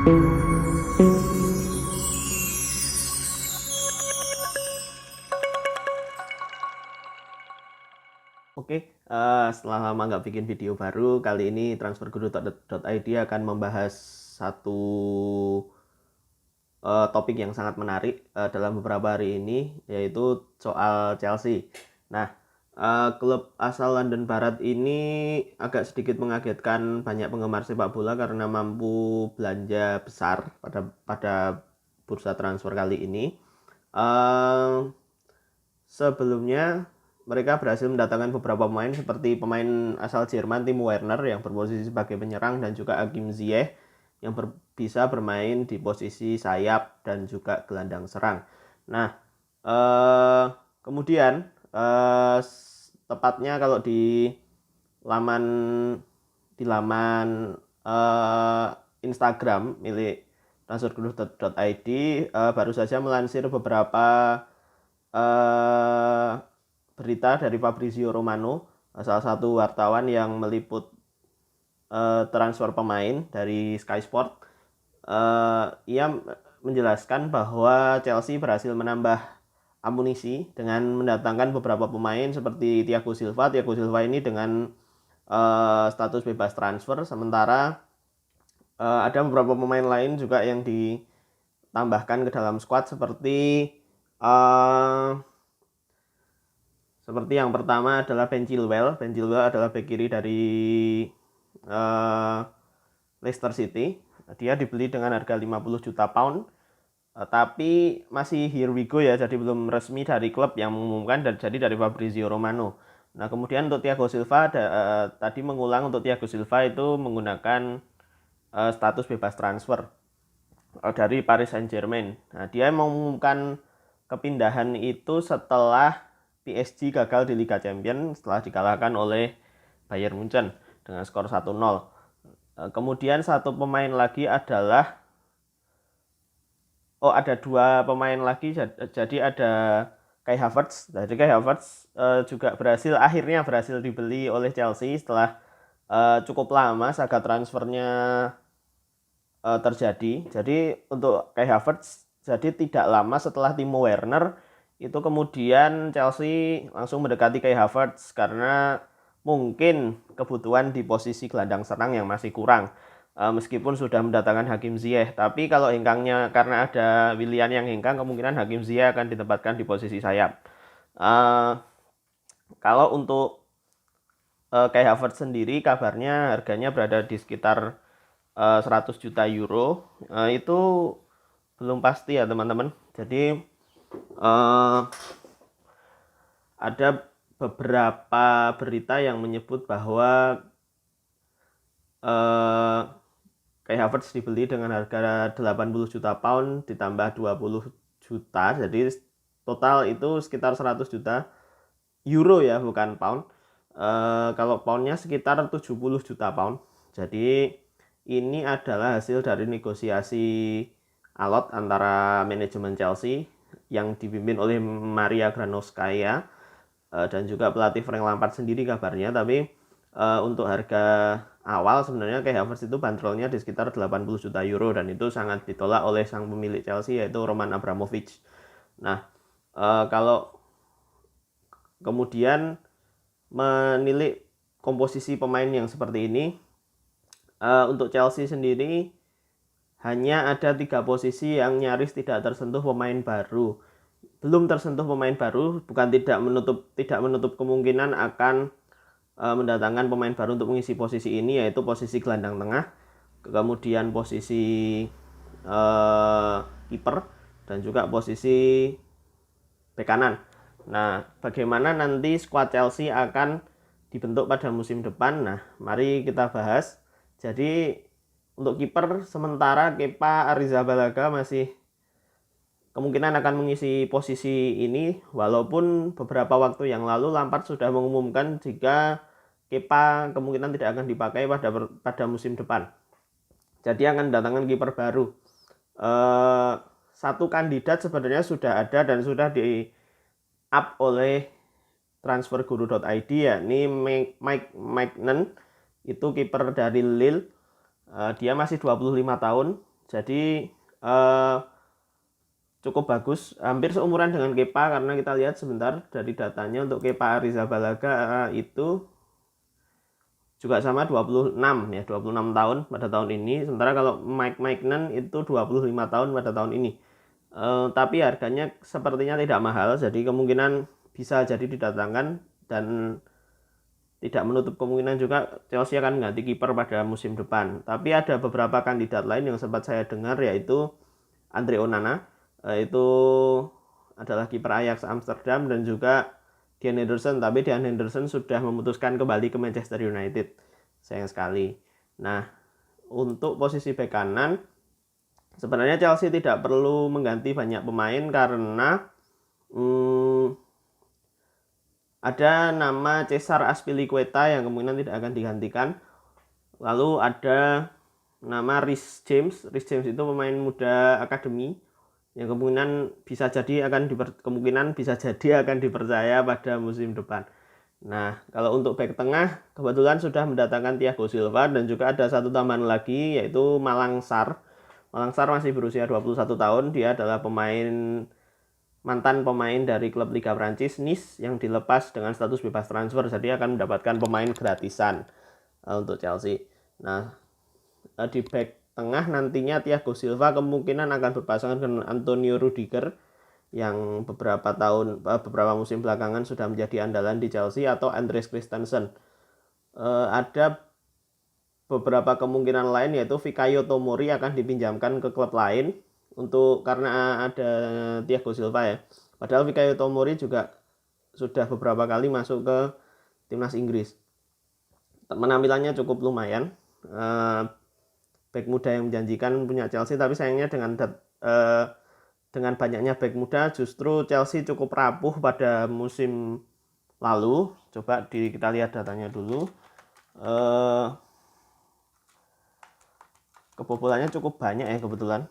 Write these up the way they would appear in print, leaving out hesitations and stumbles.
Oke, setelah lama nggak bikin video baru, kali ini transferguru.id akan membahas satu topik yang sangat menarik dalam beberapa hari ini, yaitu soal Chelsea. Nah, klub asal London Barat ini agak sedikit mengagetkan banyak penggemar sepak bola karena mampu belanja besar pada bursa transfer kali ini. Sebelumnya mereka berhasil mendatangkan beberapa pemain seperti pemain asal Jerman Timo Werner yang berposisi sebagai penyerang dan juga Hakim Ziyech yang bisa bermain di posisi sayap dan juga gelandang serang. Nah, kemudian tepatnya kalau laman di laman Instagram milik transferguru.id baru saja melansir beberapa berita dari Fabrizio Romano, salah satu wartawan yang meliput transfer pemain dari Sky Sport. Ia menjelaskan bahwa Chelsea berhasil menambah amunisi dengan mendatangkan beberapa pemain seperti Thiago Silva. Thiago Silva ini dengan status bebas transfer, sementara ada beberapa pemain lain juga yang ditambahkan ke dalam squad seperti yang pertama adalah Ben Chilwell. Ben Chilwell adalah bek kiri dari Leicester City. Dia dibeli dengan harga 50 juta pound. Tapi masih here we go ya, jadi belum resmi dari klub yang mengumumkan, dan jadi dari Fabrizio Romano. Nah, kemudian untuk Thiago Silva tadi mengulang, untuk Thiago Silva itu menggunakan status bebas transfer dari Paris Saint-Germain. Nah, dia mengumumkan kepindahan itu setelah PSG gagal di Liga Champions setelah dikalahkan oleh Bayern Munchen dengan skor 1-0. Kemudian satu pemain lagi adalah ada dua pemain lagi, jadi ada Kai Havertz. Jadi Kai Havertz juga akhirnya berhasil dibeli oleh Chelsea setelah cukup lama saga transfernya terjadi. Jadi untuk Kai Havertz, jadi tidak lama setelah Timo Werner itu kemudian Chelsea langsung mendekati Kai Havertz karena mungkin kebutuhan di posisi gelandang serang yang masih kurang. Meskipun sudah mendatangkan Hakim Ziyech, tapi kalau hengkangnya karena ada Willian yang hengkang, kemungkinan Hakim Ziyech akan ditempatkan di posisi sayap. Kalau untuk Kai Havertz sendiri, kabarnya harganya berada di sekitar 100 juta euro. Itu belum pasti ya teman-teman. Jadi ada beberapa berita yang menyebut bahwa Kai Havertz dibeli dengan harga 80 juta pound ditambah 20 juta, jadi total itu sekitar 100 juta euro ya, bukan pound. Kalau poundnya sekitar 70 juta pound. Jadi ini adalah hasil dari negosiasi alot antara manajemen Chelsea yang dipimpin oleh Maria Granovskaya dan juga pelatih Frank Lampard sendiri kabarnya. Tapi untuk harga awal sebenarnya Kai Havertz itu bandrolnya di sekitar 80 juta euro, dan itu sangat ditolak oleh sang pemilik Chelsea yaitu Roman Abramovich. Nah, kalau kemudian menilik komposisi pemain yang seperti ini, untuk Chelsea sendiri hanya ada 3 posisi yang nyaris tidak tersentuh pemain baru. Belum tersentuh pemain baru bukan tidak menutup kemungkinan akan mendatangkan pemain baru untuk mengisi posisi ini, yaitu posisi gelandang tengah, kemudian posisi kiper, dan juga posisi bek kanan. Nah, bagaimana nanti skuad Chelsea akan dibentuk pada musim depan? Nah, mari kita bahas. Jadi untuk kiper sementara Kepa Arrizabalaga masih kemungkinan akan mengisi posisi ini, walaupun beberapa waktu yang lalu Lampard sudah mengumumkan jika Kepa kemungkinan tidak akan dipakai pada musim depan. Jadi akan datangkan kiper baru. Satu kandidat sebenarnya sudah ada dan sudah di up oleh transferguru.id, yakni Mike Maignan. Itu kiper dari Lille. Dia masih 25 tahun. Jadi cukup bagus, hampir seumuran dengan Kepa, karena kita lihat sebentar dari datanya untuk Kepa Arrizabalaga itu juga sama 26 ya, 26 tahun pada tahun ini. Sementara kalau Mike Maignan itu 25 tahun pada tahun ini. Tapi harganya sepertinya tidak mahal, jadi kemungkinan bisa jadi didatangkan, dan tidak menutup kemungkinan juga Chelsea akan mengganti kiper pada musim depan. Tapi ada beberapa kandidat lain yang sempat saya dengar, yaitu Andre Onana, itu adalah kiper Ajax Amsterdam, dan juga Dean Henderson. Tapi Dean Henderson sudah memutuskan kembali ke Manchester United, sayang sekali. Nah, untuk posisi bek kanan sebenarnya Chelsea tidak perlu mengganti banyak pemain, karena ada nama Cesar Azpilicueta yang kemungkinan tidak akan digantikan. Lalu ada nama Reece James. Reece James itu pemain muda akademi yang kemungkinan bisa jadi akan dipercaya pada musim depan. Nah, kalau untuk bek tengah kebetulan sudah mendatangkan Thiago Silva, dan juga ada satu tambahan lagi, yaitu Malang Sarr. Malang Sarr masih berusia 21 tahun. Dia adalah mantan pemain dari klub Liga Prancis Nice yang dilepas dengan status bebas transfer, jadi akan mendapatkan pemain gratisan untuk Chelsea. Nah, di back tengah nantinya Thiago Silva kemungkinan akan berpasangan dengan Antonio Rudiger yang beberapa musim belakangan sudah menjadi andalan di Chelsea, atau Andreas Christensen. Ada beberapa kemungkinan lain, yaitu Fikayo Tomori akan dipinjamkan ke klub lain karena ada Thiago Silva ya. Padahal Fikayo Tomori juga sudah beberapa kali masuk ke timnas Inggris. Penampilannya cukup lumayan. Bek muda yang menjanjikan punya Chelsea, tapi sayangnya dengan banyaknya bek muda justru Chelsea cukup rapuh pada musim lalu. Coba kita lihat datanya dulu. Kebobolannya cukup banyak ya kebetulan.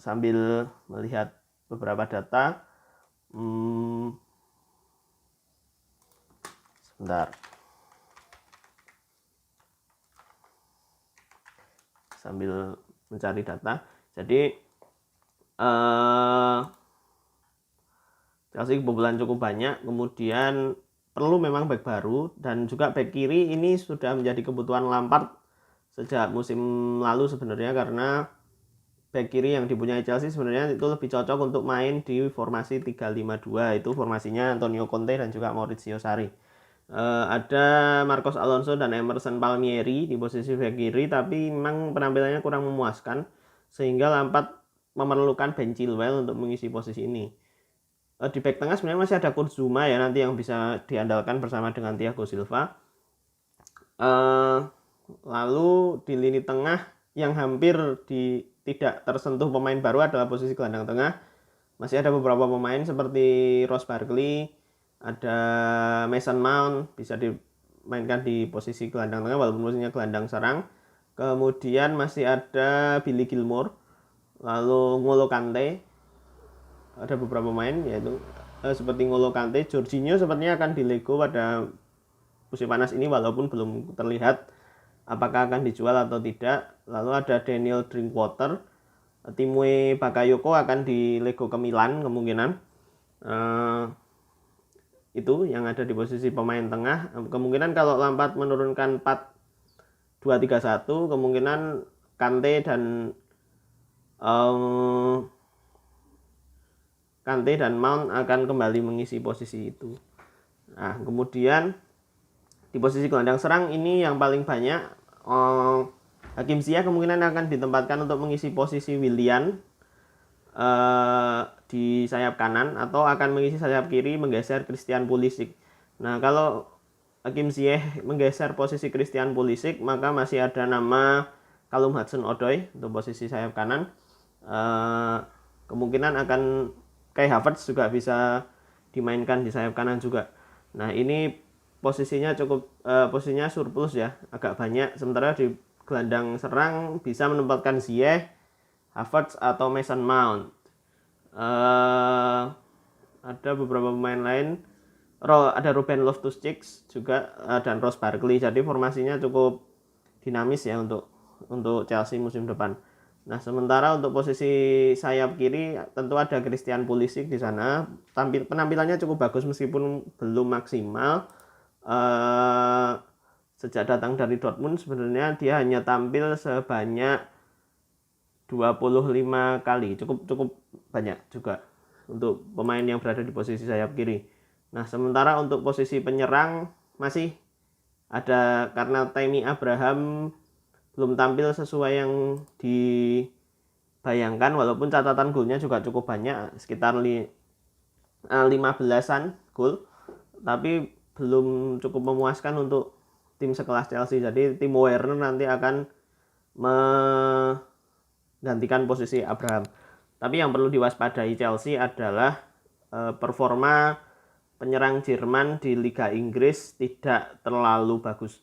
Sambil melihat beberapa data, sebentar, sambil mencari data. Jadi Chelsea kebobolan cukup banyak, kemudian perlu memang bek baru, dan juga bek kiri ini sudah menjadi kebutuhan Lampard sejak musim lalu sebenarnya, karena bek kiri yang dipunyai Chelsea sebenarnya itu lebih cocok untuk main di formasi 3-5-2, itu formasinya Antonio Conte dan juga Maurizio Sarri. Ada Marcos Alonso dan Emerson Palmieri di posisi bek kiri, tapi memang penampilannya kurang memuaskan, sehingga Lampard memerlukan Ben Chilwell untuk mengisi posisi ini. Di bek tengah sebenarnya masih ada Kurt Zouma ya nanti yang bisa diandalkan bersama dengan Thiago Silva. Lalu di lini tengah yang hampir tidak tersentuh pemain baru adalah posisi gelandang tengah. Masih ada beberapa pemain seperti Ross Barkley, ada Mason Mount bisa dimainkan di posisi gelandang tengah walaupun posisinya gelandang serang. Kemudian masih ada Billy Gilmour, lalu N'Golo Kante. Ada beberapa pemain yaitu seperti N'Golo Kante. Jorginho sepertinya akan dilego pada musim panas ini walaupun belum terlihat apakah akan dijual atau tidak. Lalu ada Daniel Drinkwater, Timothy Bakayoko akan dilego ke Milan kemungkinan. Itu yang ada di posisi pemain tengah. Kemungkinan kalau Lampard menurunkan 4-2-3-1, kemungkinan Kante dan Mount akan kembali mengisi posisi itu. Nah, kemudian di posisi gelandang serang ini yang paling banyak Hakim Ziyech kemungkinan akan ditempatkan untuk mengisi posisi Willian di sayap kanan, atau akan mengisi sayap kiri menggeser Christian Pulisic. Nah, kalau Hakim Ziyech menggeser posisi Christian Pulisic, maka masih ada nama Callum Hudson-Odoi untuk posisi sayap kanan. Kemungkinan akan Kai Havertz juga bisa dimainkan di sayap kanan juga. Nah, ini posisinya surplus ya, agak banyak. Sementara di gelandang serang bisa menempatkan Ziyech, Havertz atau Mason Mount. Ada beberapa pemain lain, ada Ruben Loftus-Cheek juga dan Ross Barkley. Jadi formasinya cukup dinamis ya untuk Chelsea musim depan. Nah, sementara untuk posisi sayap kiri tentu ada Christian Pulisic di sana. Penampilannya cukup bagus meskipun belum maksimal. Sejak datang dari Dortmund sebenarnya dia hanya tampil sebanyak 25 kali. Cukup banyak juga untuk pemain yang berada di posisi sayap kiri. Nah, sementara untuk posisi penyerang masih ada, karena Tammy Abraham belum tampil sesuai yang dibayangkan, walaupun catatan golnya juga cukup banyak, sekitar 15-an gol, tapi belum cukup memuaskan untuk tim sekelas Chelsea. Jadi Timo Werner nanti akan menggantikan posisi Abraham. Tapi yang perlu diwaspadai Chelsea adalah performa penyerang Jerman di Liga Inggris tidak terlalu bagus.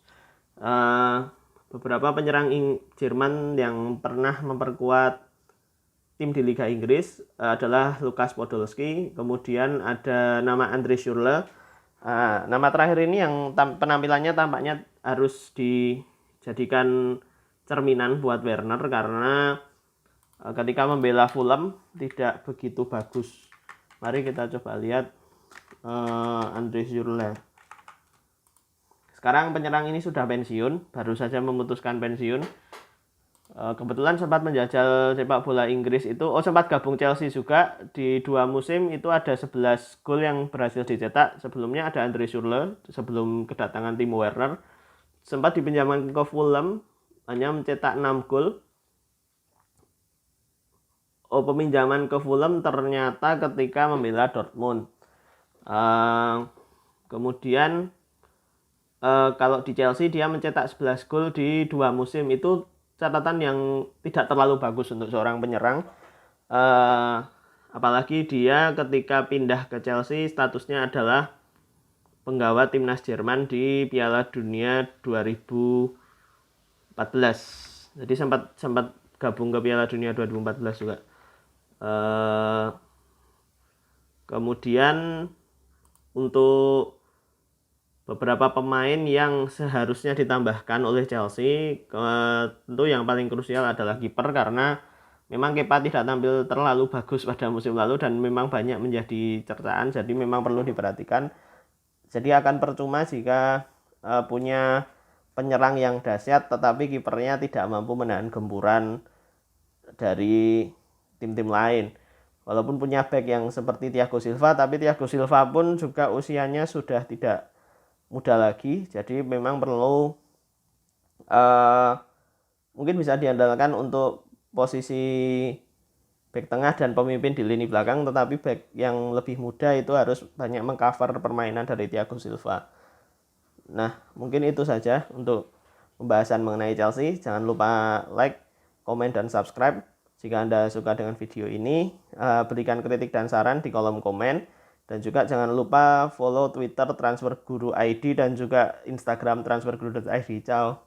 Beberapa penyerang Jerman yang pernah memperkuat tim di Liga Inggris adalah Lukas Podolski, kemudian ada nama Andre Schürrle. Nama terakhir ini yang penampilannya tampaknya harus dijadikan cerminan buat Werner, karena ketika membela Fulham tidak begitu bagus. Mari kita coba lihat Andre Schürrle. Sekarang penyerang ini sudah pensiun, baru saja memutuskan pensiun. Kebetulan sempat menjajal sepak bola Inggris itu, sempat gabung Chelsea juga di 2 musim, itu ada 11 gol yang berhasil dicetak. Sebelumnya ada Andre Schürrle sebelum kedatangan Timo Werner. Sempat dipinjamkan ke Fulham, hanya mencetak 6 gol. Peminjaman ke Fulham ternyata ketika membela Dortmund. Kemudian kalau di Chelsea dia mencetak 11 gol di 2 musim, itu catatan yang tidak terlalu bagus untuk seorang penyerang. Apalagi dia ketika pindah ke Chelsea statusnya adalah penggawa timnas Jerman di Piala Dunia 2014. Jadi sempat gabung ke Piala Dunia 2014 juga. Kemudian untuk beberapa pemain yang seharusnya ditambahkan oleh Chelsea, tentu yang paling krusial adalah kiper, karena memang Kepa tidak tampil terlalu bagus pada musim lalu dan memang banyak menjadi cercaan, jadi memang perlu diperhatikan. Jadi akan percuma jika punya penyerang yang dahsyat tetapi kipernya tidak mampu menahan gempuran dari tim-tim lain. Walaupun punya back yang seperti Thiago Silva, tapi Thiago Silva pun juga usianya sudah tidak muda lagi, jadi memang perlu mungkin bisa diandalkan untuk posisi back tengah dan pemimpin di lini belakang, tetapi back yang lebih muda itu harus banyak mengcover permainan dari Thiago Silva. Nah, mungkin itu saja untuk pembahasan mengenai Chelsea. Jangan lupa like, komen, dan subscribe. Jika Anda suka dengan video ini, berikan kritik dan saran di kolom komen. Dan juga jangan lupa follow Twitter Transfer Guru ID dan juga Instagram transferguru.id. Ciao.